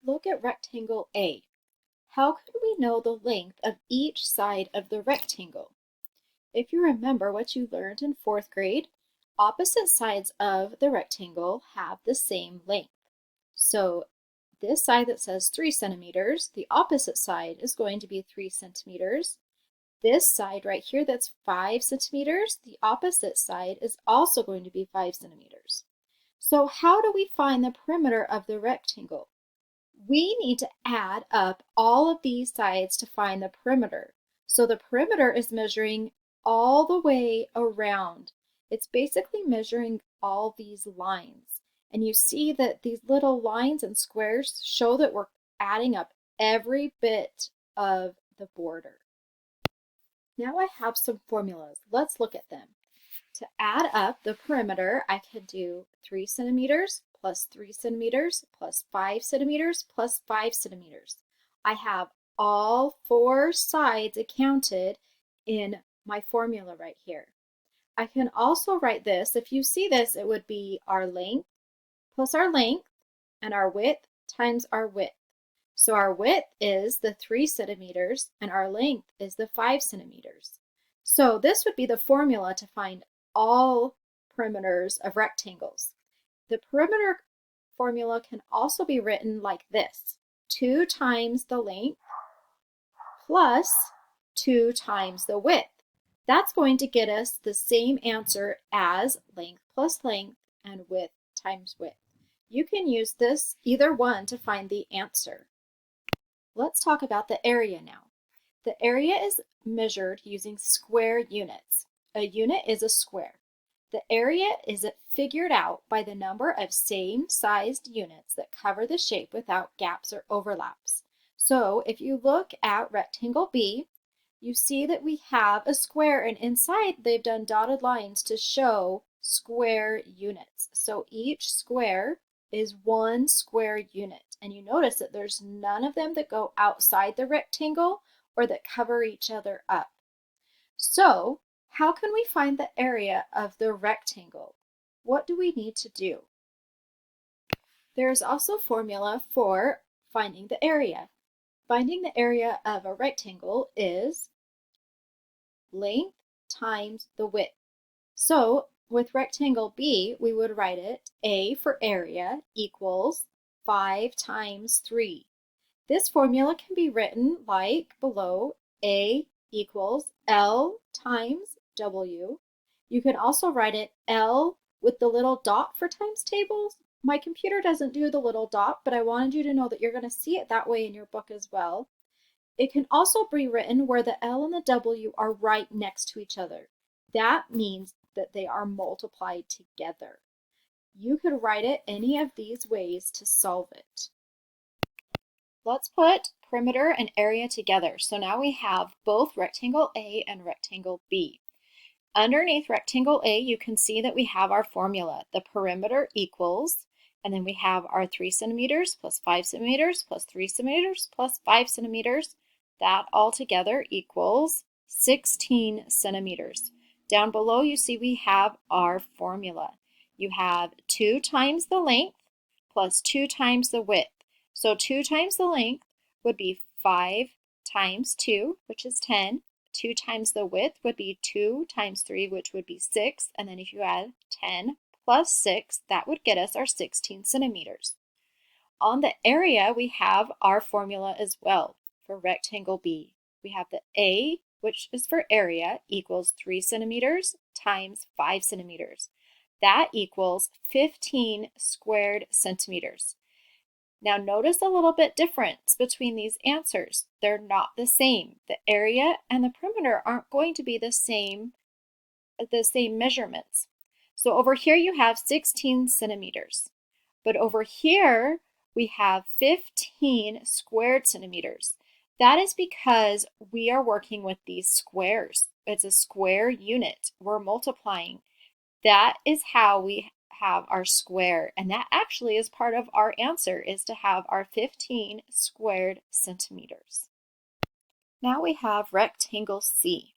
look at rectangle A. How could we know the length of each side of the rectangle? If you remember what you learned in 4th grade, opposite sides of the rectangle have the same length. So this side that says 3 centimeters, the opposite side is going to be 3 centimeters. This side right here that's 5 centimeters, the opposite side is also going to be 5 centimeters. So how do we find the perimeter of the rectangle? We need to add up all of these sides to find the perimeter. So the perimeter is measuring all the way around. It's basically measuring all these lines. And you see that these little lines and squares show that we're adding up every bit of the border. Now I have some formulas. Let's look at them. To add up the perimeter, I can do 3 centimeters plus 3 centimeters plus 5 centimeters plus 5 centimeters. I have all 4 sides accounted in my formula right here. I can also write this. If you see this, it would be our length plus our length and our width times our width. So our width is the 3 centimeters and our length is the 5 centimeters. So this would be the formula to find all perimeters of rectangles. The perimeter formula can also be written like this: 2 times the length plus 2 times the width. That's going to get us the same answer as length plus length and width times width. You can use this, either one, to find the answer. Let's talk about the area now. The area is measured using square units. A unit is a square. The area is figured out by the number of same-sized units that cover the shape without gaps or overlaps. So if you look at rectangle B, you see that we have a square, and inside they've done dotted lines to show square units. So each square is 1 square unit. And you notice that there's none of them that go outside the rectangle or that cover each other up. So how can we find the area of the rectangle? What do we need to do? There is also a formula for finding the area. Finding the area of a rectangle is length times the width. So with rectangle B, we would write it A for area equals 5 times 3. This formula can be written like below: A equals L times W. You can also write it L with the little dot for times tables. My computer doesn't do the little dot, but I wanted you to know that you're going to see it that way in your book as well. It can also be written where the L and the W are right next to each other. That means that they are multiplied together. You could write it any of these ways to solve it. Let's put perimeter and area together. So now we have both rectangle A and rectangle B. Underneath rectangle A, you can see that we have our formula. The perimeter equals, and then we have our 3 centimeters plus 5 centimeters plus 3 centimeters plus 5 centimeters. That all together equals 16 centimeters. Down below, you see we have our formula. You have 2 times the length plus 2 times the width. So 2 times the length would be 5 times 2, which is 10. 2 times the width would be 2 times 3, which would be 6. And then if you add 10 plus 6, that would get us our 16 centimeters. On the area, we have our formula as well for rectangle B. We have the A, which is for area, equals 3 centimeters times 5 centimeters. That equals 15 squared centimeters. Now notice a little bit difference between these answers. They're not the same. The area and the perimeter aren't going to be the same measurements. So over here you have 16 centimeters. But over here we have 15 squared centimeters. That is because we are working with these squares. It's a square unit. We're multiplying. That is how we have our square, and that actually is part of our answer, is to have our 15 squared centimeters. Now we have rectangle C.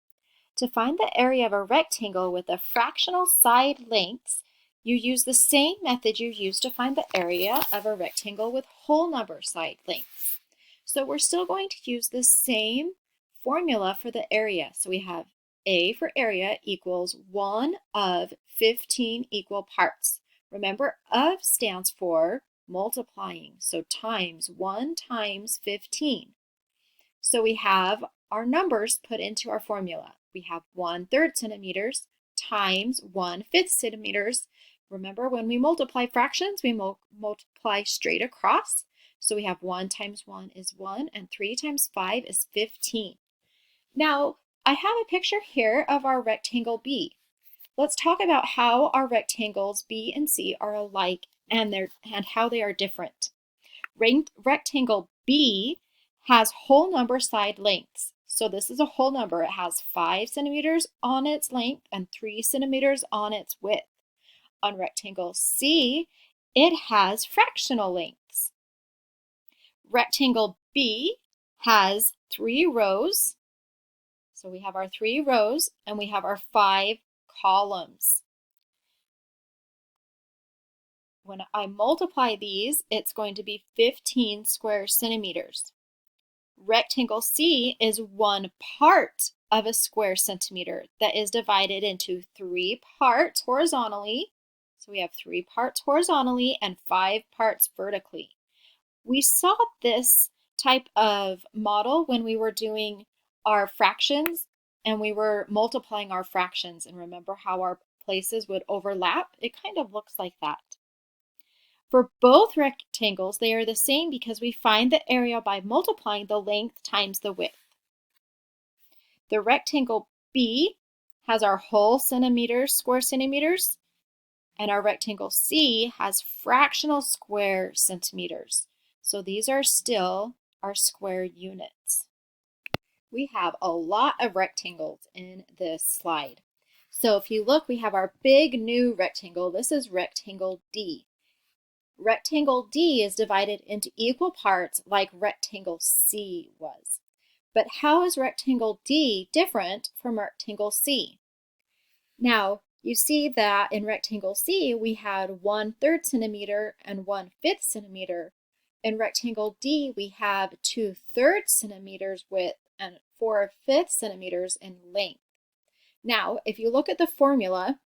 To find the area of a rectangle with the fractional side lengths, You use the same method you used to find the area of a rectangle with whole number side lengths. So we're still going to use the same formula for the area. So we have A for area equals 1 of 15 equal parts. Remember, of stands for multiplying, so times 1 times 15. So we have our numbers put into our formula. We have 1/3 centimeters times 1/5 centimeters. Remember, when we multiply fractions, we multiply straight across. So we have 1 times 1 is 1, and 3 times 5 is 15. Now, I have a picture here of our rectangle B. Let's talk about how our rectangles B and C are alike and how they are different. Rectangle B has whole number side lengths. So this is a whole number. It has 5 centimeters on its length and 3 centimeters on its width. On rectangle C, it has fractional lengths. Rectangle B has 3 rows. So we have our 3 rows and we have our 5 columns. When I multiply these, it's going to be 15 square centimeters. Rectangle C is 1 part of a square centimeter that is divided into 3 parts horizontally. So we have 3 parts horizontally and 5 parts vertically. We saw this type of model when we were doing our fractions and we were multiplying our fractions. And remember how our places would overlap? It kind of looks like that. For both rectangles, they are the same because we find the area by multiplying the length times the width. The rectangle B has our whole centimeters, square centimeters, and our rectangle C has fractional square centimeters. So these are still our square units. We have a lot of rectangles in this slide. So if you look, we have our big new rectangle. This is rectangle D. Rectangle D is divided into equal parts like rectangle C was. But how is rectangle D different from rectangle C? Now, you see that in rectangle C, we had 1/3 centimeter and 1/5 centimeter. In rectangle D, we have 2/3 centimeters width and 4/5 centimeters in length. Now, if you look at the formula,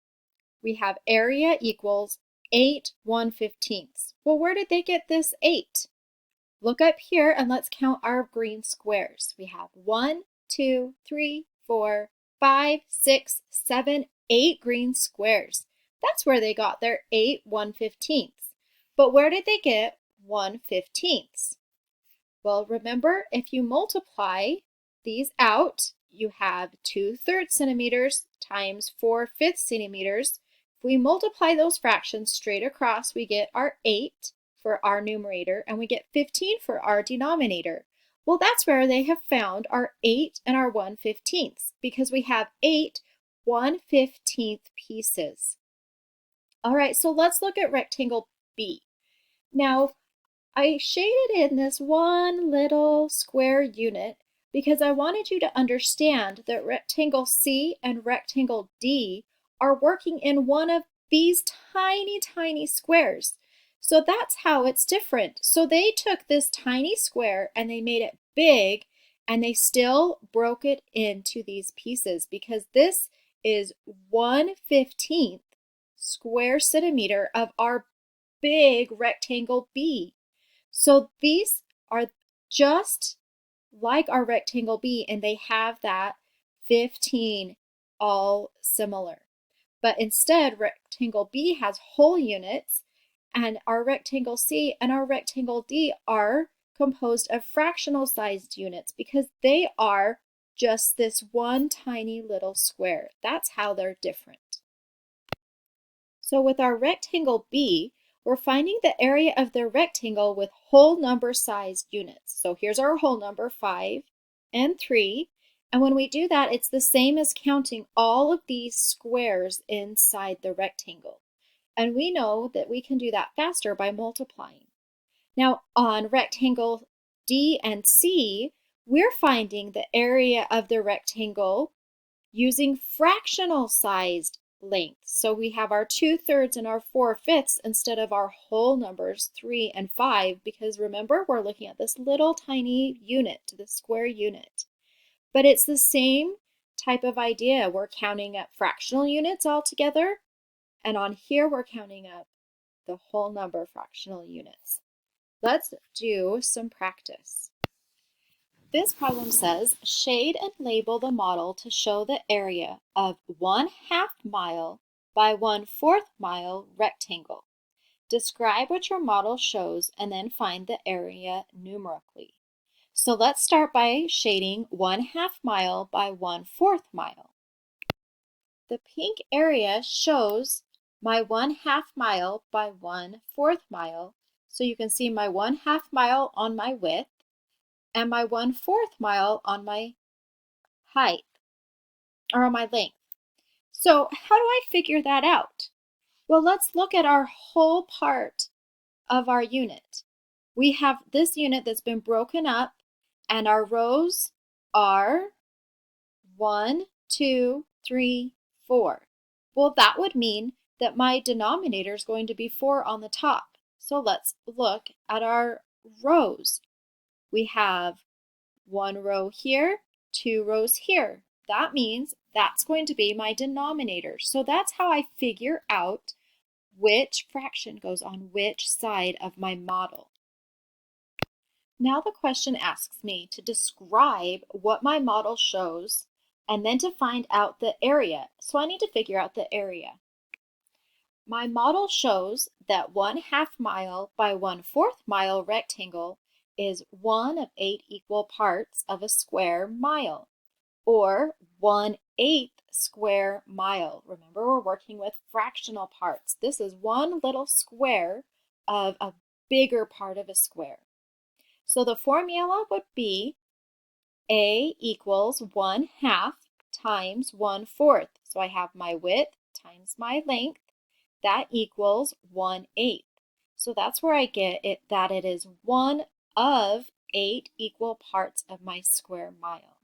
we have area equals 8 1/15. Well, where did they get this 8? Look up here and let's count our green squares. We have 1, 2, 3, 4, 5, 6, 7, 8 green squares. That's where they got their 8 1/15. But where did they get 1/15? Well, remember, if you multiply these out, you have 2/3 centimeters times 4/5 centimeters. If we multiply those fractions straight across, we get our 8 for our numerator and we get 15 for our denominator. Well, that's where they have found our 8 and our 1/15 because we have 8 1/15 pieces. All right, so let's look at rectangle B. Now, I shaded in this one little square unit because I wanted you to understand that rectangle C and rectangle D are working in one of these tiny, tiny squares. So that's how it's different. So they took this tiny square and they made it big and they still broke it into these pieces because this is 1/15 square centimeter of our big rectangle B. So these are just like our rectangle B and they have that 15 all similar. But instead, rectangle B has whole units and our rectangle C and our rectangle D are composed of fractional sized units because they are just this one tiny little square. That's how they're different. So with our rectangle B, we're finding the area of the rectangle with whole number sized units. So here's our whole number, 5 and 3. And when we do that, it's the same as counting all of these squares inside the rectangle. And we know that we can do that faster by multiplying. Now on rectangle D and C, we're finding the area of the rectangle using fractional sized length. So we have our 2/3 and our 4/5 instead of our whole numbers 3 and 5, because remember, we're looking at this little tiny unit, the square unit. But it's the same type of idea. We're counting up fractional units all together, and on here we're counting up the whole number fractional units. Let's do some practice. This problem says, shade and label the model to show the area of 1/2 mile by 1/4 mile rectangle. Describe what your model shows and then find the area numerically. So let's start by shading 1/2 mile by 1/4 mile. The pink area shows my 1/2 mile by 1/4 mile. So you can see my 1/2 mile on my width and my 1/4 mile on my height, or on my length. So how do I figure that out? Well, let's look at our whole part of our unit. We have this unit that's been broken up, and our rows are 1, 2, 3, 4. Well, that would mean that my denominator is going to be 4 on the top. So let's look at our rows. We have 1 row here, 2 rows here. That means that's going to be my denominator. So that's how I figure out which fraction goes on which side of my model. Now the question asks me to describe what my model shows and then to find out the area. So I need to figure out the area. My model shows that 1/2 mile by 1/4 mile rectangle is 1 of 8 equal parts of a square mile, or 1/8 square mile. Remember, we're working with fractional parts. This is one little square of a bigger part of a square. So the formula would be A equals 1/2 times 1/4. So I have my width times my length. That equals 1/8. So that's where I get it, that it is 1 of 8 equal parts of my square mile.